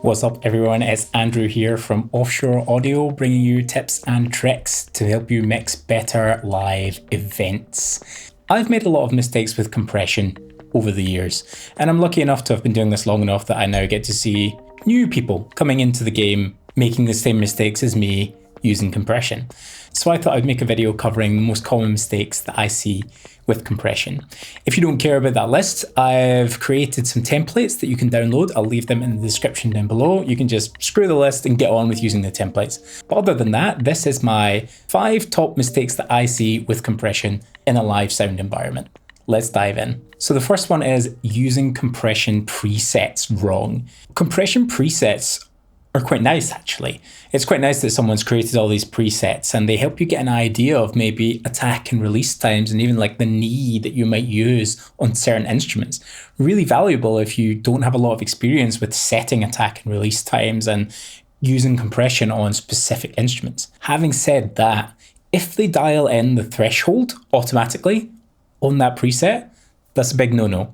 What's up everyone, it's Andrew here from Offshore Audio, bringing you tips and tricks to help you mix better live events. I've made a lot of mistakes with compression over the years, and I'm lucky enough to have been doing this long enough that I now get to see new people coming into the game making the same mistakes as me using compression. So I thought I'd make a video covering the most common mistakes that I see with compression. If you don't care about that list, I've created some templates that you can download. I'll leave them in the description down below. You can just screw the list and get on with using the templates. But other than that, this is my 5 top mistakes that I see with compression in a live sound environment. Let's dive in. So the first one is using compression presets wrong. Compression presets are quite nice, actually. It's quite nice that someone's created all these presets and they help you get an idea of maybe attack and release times and even like the knee that you might use on certain instruments. Really valuable if you don't have a lot of experience with setting attack and release times and using compression on specific instruments. Having said that, if they dial in the threshold automatically on that preset, that's a big no-no.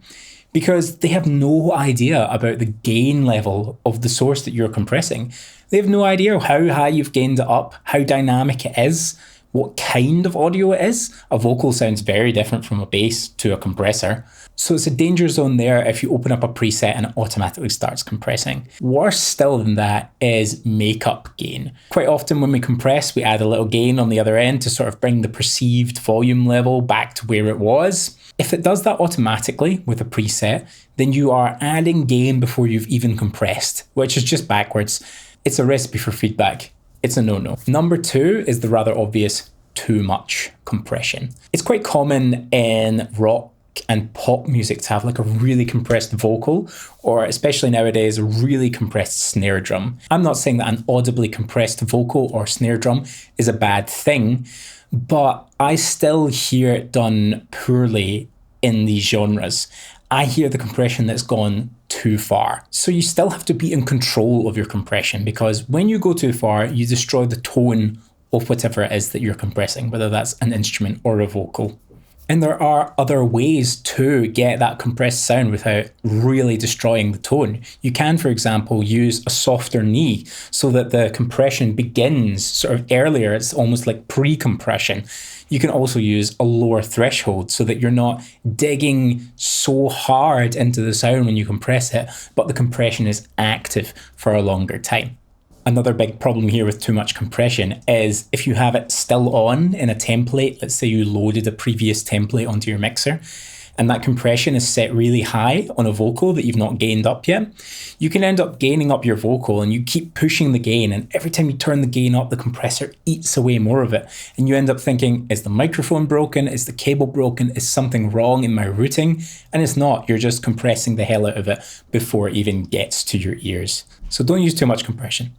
Because they have no idea about the gain level of the source that you're compressing. They have no idea how high you've gained it up, how dynamic it is, what kind of audio it is. A vocal sounds very different from a bass to a compressor. So it's a danger zone there if you open up a preset and it automatically starts compressing. Worse still than that is makeup gain. Quite often when we compress, we add a little gain on the other end to sort of bring the perceived volume level back to where it was. If it does that automatically with a preset, then you are adding gain before you've even compressed, which is just backwards. It's a recipe for feedback. It's a no-no. Number 2 is the rather obvious too much compression. It's quite common in rock and pop music to have like a really compressed vocal, or especially nowadays, a really compressed snare drum. I'm not saying that an audibly compressed vocal or snare drum is a bad thing, but I still hear it done poorly in these genres. I hear the compression that's gone too far. So you still have to be in control of your compression, because when you go too far, you destroy the tone of whatever it is that you're compressing, whether that's an instrument or a vocal. And there are other ways to get that compressed sound without really destroying the tone. You can, for example, use a softer knee so that the compression begins sort of earlier. It's almost like pre-compression. You can also use a lower threshold so that you're not digging so hard into the sound when you compress it, but the compression is active for a longer time. Another big problem here with too much compression is if you have it still on in a template, let's say you loaded a previous template onto your mixer, and that compression is set really high on a vocal that you've not gained up yet, you can end up gaining up your vocal and you keep pushing the gain, and every time you turn the gain up, the compressor eats away more of it. And you end up thinking, is the microphone broken? Is the cable broken? Is something wrong in my routing? And it's not, you're just compressing the hell out of it before it even gets to your ears. So don't use too much compression.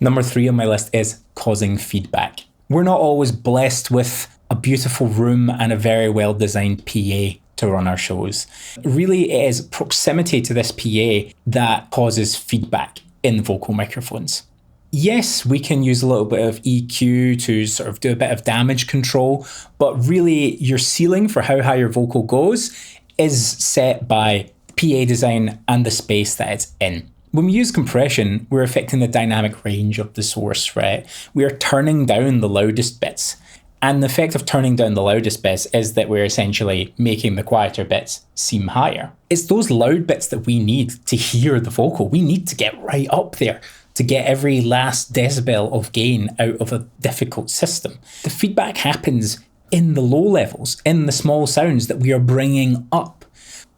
Number 3 on my list is causing feedback. We're not always blessed with a beautiful room and a very well-designed PA to run our shows. Really, it is proximity to this PA that causes feedback in vocal microphones. Yes, we can use a little bit of EQ to sort of do a bit of damage control, but really your ceiling for how high your vocal goes is set by PA design and the space that it's in. When we use compression, we're affecting the dynamic range of the source, right? We are turning down the loudest bits. And the effect of turning down the loudest bits is that we're essentially making the quieter bits seem higher. It's those loud bits that we need to hear the vocal. We need to get right up there to get every last decibel of gain out of a difficult system. The feedback happens in the low levels, in the small sounds that we are bringing up.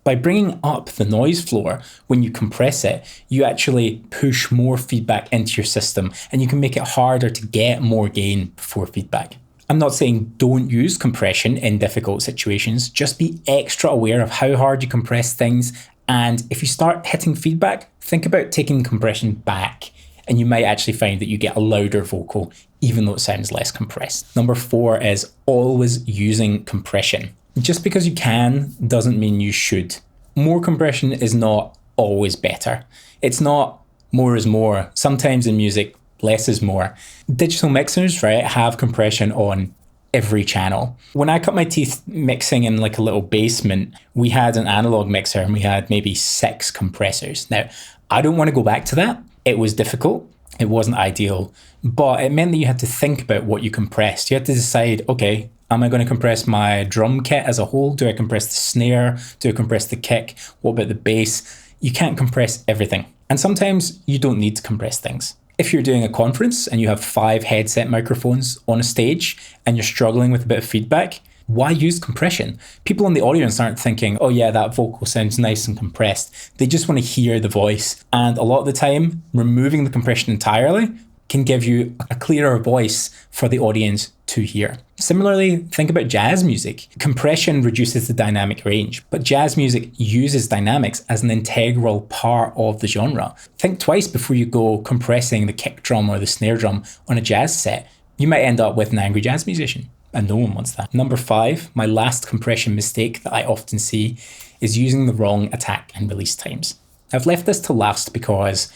By bringing up the noise floor, when you compress it, you actually push more feedback into your system and you can make it harder to get more gain before feedback. I'm not saying don't use compression in difficult situations, just be extra aware of how hard you compress things, and if you start hitting feedback, think about taking compression back and you might actually find that you get a louder vocal even though it sounds less compressed. Number 4 is always using compression. Just because you can doesn't mean you should. More compression is not always better. It's not more is more. Sometimes in music, less is more. Digital mixers, right, have compression on every channel. When I cut my teeth mixing in like a little basement, we had an analog mixer and we had maybe 6 compressors. Now, I don't want to go back to that It was difficult. It wasn't ideal, but it meant that you had to think about what you compressed. You had to decide, okay, am I going to compress my drum kit as a whole? Do I compress the snare? Do I compress the kick? What about the bass? You can't compress everything. And sometimes you don't need to compress things. If you're doing a conference and you have 5 headset microphones on a stage and you're struggling with a bit of feedback, why use compression? People in the audience aren't thinking, oh yeah, that vocal sounds nice and compressed. They just want to hear the voice. And a lot of the time, removing the compression entirely can give you a clearer voice for the audience to hear. Similarly, think about jazz music. Compression reduces the dynamic range, but jazz music uses dynamics as an integral part of the genre. Think twice before you go compressing the kick drum or the snare drum on a jazz set. You might end up with an angry jazz musician. And no one wants that. Number 5, my last compression mistake that I often see is using the wrong attack and release times. I've left this to last because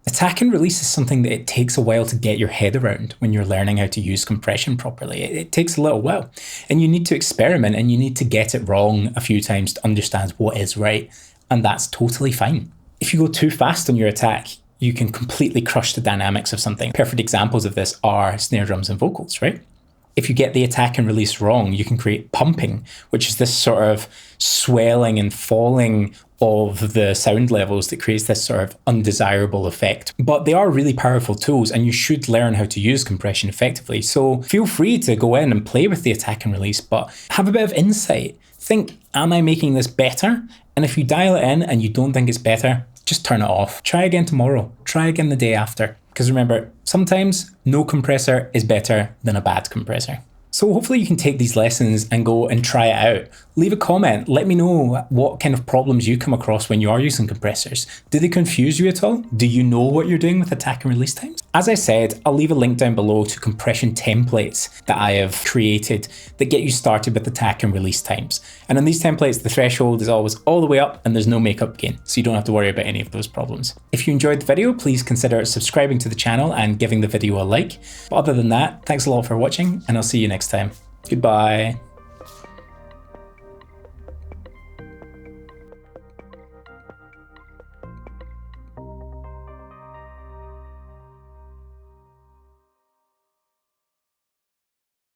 attack and release is something that it takes a while to get your head around when you're learning how to use compression properly. It takes a little while, and you need to experiment and you need to get it wrong a few times to understand what is right, and that's totally fine. If you go too fast on your attack, you can completely crush the dynamics of something. Perfect examples of this are snare drums and vocals, right? If you get the attack and release wrong, you can create pumping, which is this sort of swelling and falling of the sound levels that creates this sort of undesirable effect. But they are really powerful tools, and you should learn how to use compression effectively. So feel free to go in and play with the attack and release, but have a bit of insight. Think, am I making this better? And if you dial it in and you don't think it's better, just turn it off. Try again tomorrow. Try again the day after. Because remember, sometimes no compressor is better than a bad compressor. So hopefully you can take these lessons and go and try it out. Leave a comment. Let me know what kind of problems you come across when you are using compressors. Do they confuse you at all? Do you know what you're doing with attack and release times? As I said, I'll leave a link down below to compression templates that I have created that get you started with attack and release times. And in these templates, the threshold is always all the way up and there's no makeup gain, so you don't have to worry about any of those problems. If you enjoyed the video, please consider subscribing to the channel and giving the video a like. But other than that, thanks a lot for watching, and I'll see you next time. Goodbye.